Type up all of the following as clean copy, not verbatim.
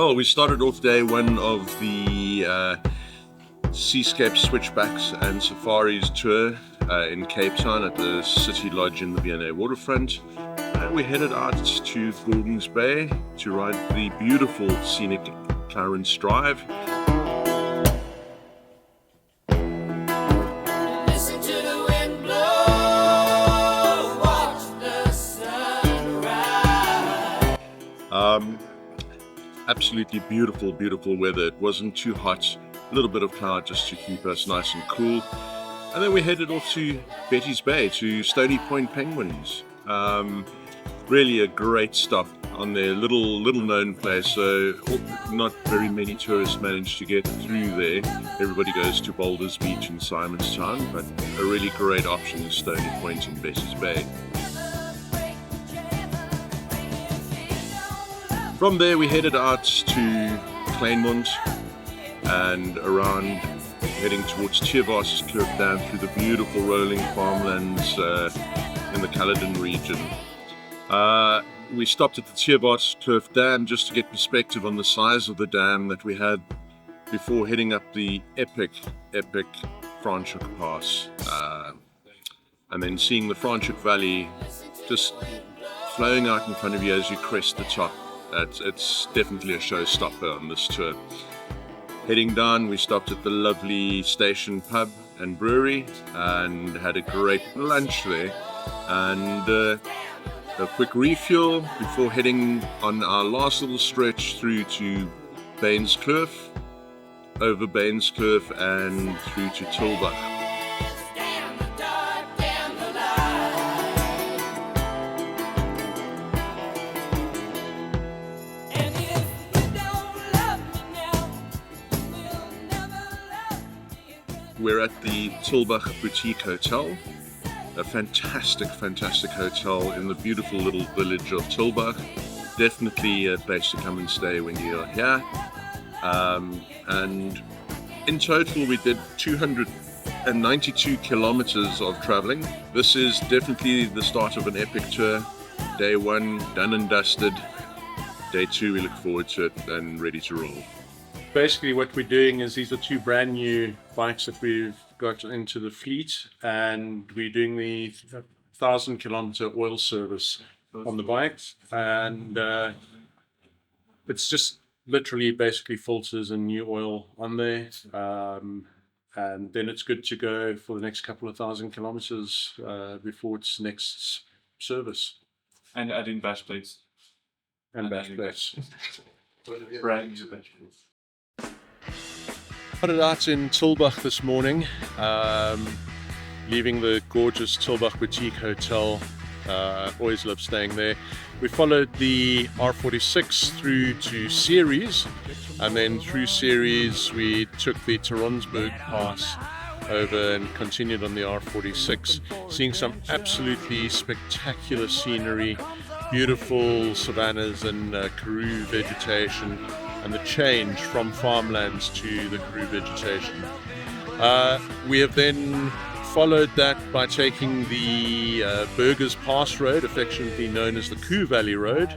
Well, we started off day one of the Seascapes, Switchbacks and Safaris tour in Cape Town at the City Lodge in the V&A waterfront. And we headed out to Gordons Bay to ride the beautiful scenic Clarence Drive. Absolutely beautiful, beautiful weather. It wasn't too hot, a little bit of cloud just to keep us nice and cool. And then we headed off to Betty's Bay to Stony Point Penguins. Really a great stop on their little known place, so not very many tourists manage to get through there. Everybody goes to Boulders Beach and Simonstown, but a really great option is Stony Point and Betty's Bay. From there we headed out to Kleinmond and around, heading towards Tiervas Kloof Dam through the beautiful rolling farmlands in the Caledon region. We stopped at the Tiervas Kloof Dam just to get perspective on the size of the dam that we had before heading up the epic Franschhoek Pass, and then seeing the Franschhoek Valley just flowing out in front of you as you crest the top. It's definitely a showstopper on this tour. Heading down, we stopped at the lovely Station Pub and Brewery and had a great lunch there, and a quick refuel before heading on our last little stretch through to Baines Kloof, over Baines Kloof and through to Tulbagh. We're at the Tulbagh Boutique Hotel, a fantastic hotel in the beautiful little village of Tulbagh. Definitely a place to come and stay when you're here. And in total we did 292 kilometers of traveling. This is definitely the start of an epic tour. Day one, done and dusted. Day two, we look forward to it and ready to roll. Basically what we're doing is these are two brand new bikes that we've got into the fleet, and we're doing the 1,000 kilometer oil service on the bikes, and it's just literally basically filters and new oil on there, and then it's good to go for the next couple of 1,000 kilometers before its next service. And adding bash plates. And bash plates. Brand new bash plates. Started out in Tulbagh this morning, leaving the gorgeous Tulbagh Boutique Hotel. Always love staying there. We followed the R46 through to Ceres, and then through Ceres we took the Toronsberg Pass over and continued on the R46, seeing some absolutely spectacular scenery, beautiful savannas and karoo vegetation, and the change from farmlands to the karoo vegetation. We have then followed that by taking the Burgers Pass Road, affectionately known as the Koo Valley Road,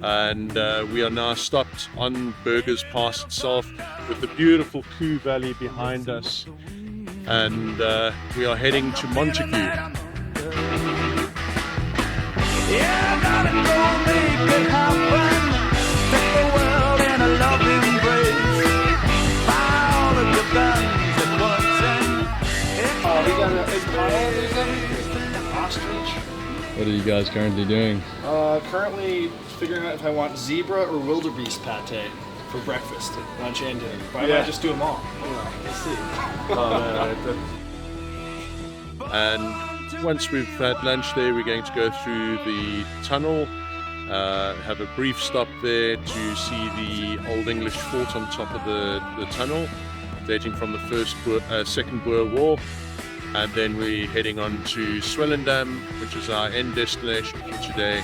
and we are now stopped on Burgers Pass itself with the beautiful Koo Valley behind us, and we are heading to Montague. Yeah, gotta go make it happen. Take the world in a loving embrace. Buy all of the guns at once and We got an ostrich. What are you guys currently doing? Currently figuring out if I want zebra or wildebeest pate for breakfast, lunch, and dinner. But I might just do them all. We'll see. And once we've had lunch there, we're going to go through the tunnel, have a brief stop there to see the Old English fort on top of the tunnel, dating from the Second Boer War. And then we're heading on to Swellendam, which is our end destination for today.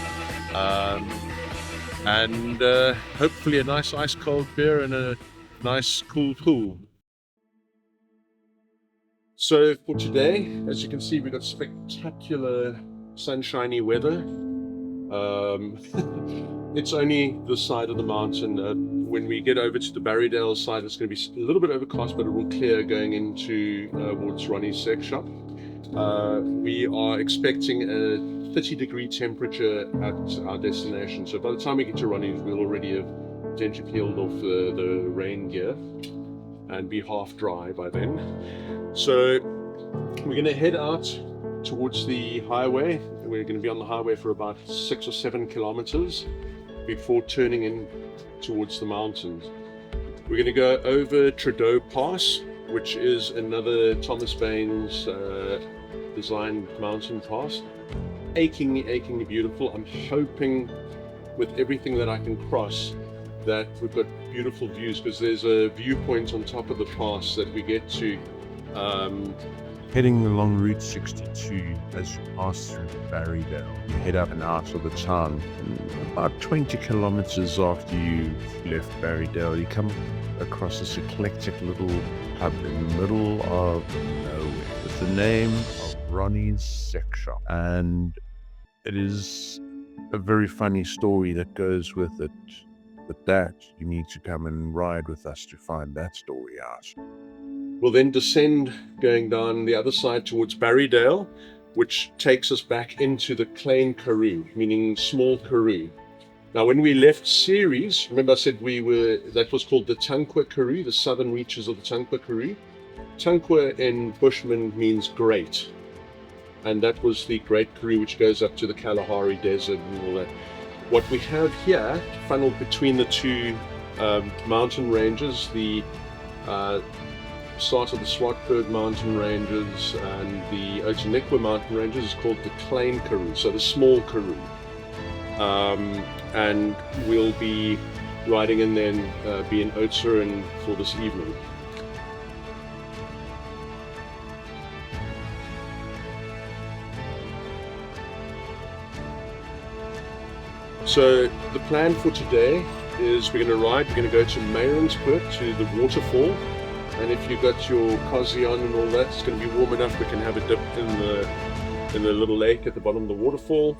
And hopefully a nice ice cold beer and a nice cool pool. So for today, as you can see, we've got spectacular sunshiny weather. It's only the side of the mountain. When we get over to the Barrydale side, it's going to be a little bit overcast, but it will clear going into towards Ronnie's sex shop. We are expecting a 30-degree temperature at our destination. So by the time we get to Ronnie's, we'll already have potentially peeled off the rain gear and be half dry by then. So we're going to head out towards the highway. We're going to be on the highway for about 6 or 7 kilometers before turning in towards the mountains. We're going to go over Trudeau Pass, which is another Thomas Baines designed mountain pass. Achingly beautiful. I'm hoping with everything that I can cross that we've got beautiful views, because there's a viewpoint on top of the pass that we get to. Heading along Route 62 as you pass through Barrydale, you head up and out of the town. And about 20 kilometers after you've left Barrydale, you come across this eclectic little pub in the middle of nowhere with the name of Ronnie's Sex Shop. And it is a very funny story that goes with it. But that, you need to come and ride with us to find that story out. We'll then descend going down the other side towards Barrydale, which takes us back into the Klein Karoo, meaning small Karoo. Now, when we left Ceres, remember I said that was called the Tankwa Karoo, the southern reaches of the Tankwa Karoo. Tankwa in Bushman means great. And that was the Great Karoo, which goes up to the Kalahari Desert and all that. What we have here, funneled between the two mountain ranges, the start of the Swartberg mountain ranges and the Outeniqua mountain ranges, is called the Klein Karoo, so the small Karoo. And we'll be riding in then be in Oudtshoorn for this evening. So the plan for today is we're going to go to Meyringsburg, to the waterfall, and if you've got your cozy on and all that, it's going to be warm enough we can have a dip in the little lake at the bottom of the waterfall.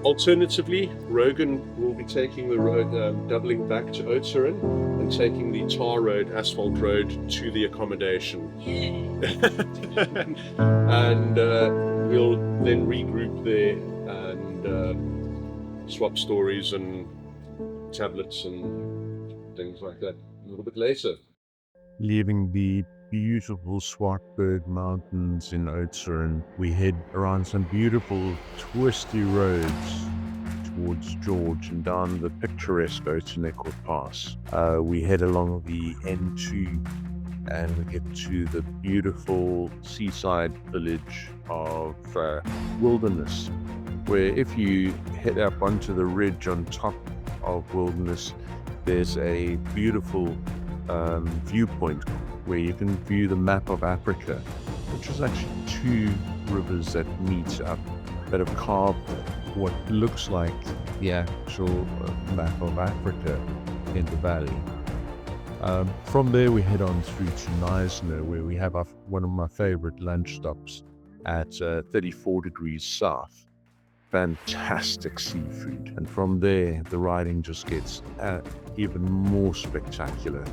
Alternatively, Rogan will be taking the road, doubling back to Oudtshoorn and taking the tar road, asphalt road, to the accommodation. And we'll then regroup there and swap stories and tablets and things like that a little bit later. Leaving the beautiful Swartberg Mountains in Oudtshoorn, we head around some beautiful twisty roads towards George and down the picturesque Outeniqua Pass. We head along the N2 and we get to the beautiful seaside village of Wilderness, where if you head up onto the ridge on top of Wilderness, there's a beautiful viewpoint where you can view the map of Africa, which is actually two rivers that meet up that have carved what looks like the actual map of Africa in the valley. From there we head on through to Knysna, where we have one of my favorite lunch stops at 34 degrees south. Fantastic seafood, and from there the riding just gets even more spectacular.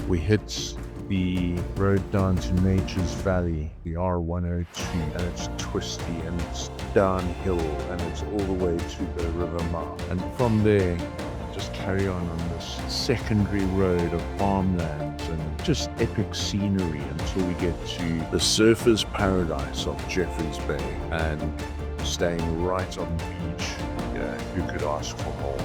We hit the road down to Nature's Valley, the R102, and it's twisty and it's downhill and it's all the way to the River Mile. And from there, just carry on this secondary road of farmlands and just epic scenery until we get to the surfer's paradise of Jeffreys Bay and staying right on the beach. Yeah, who could ask for more?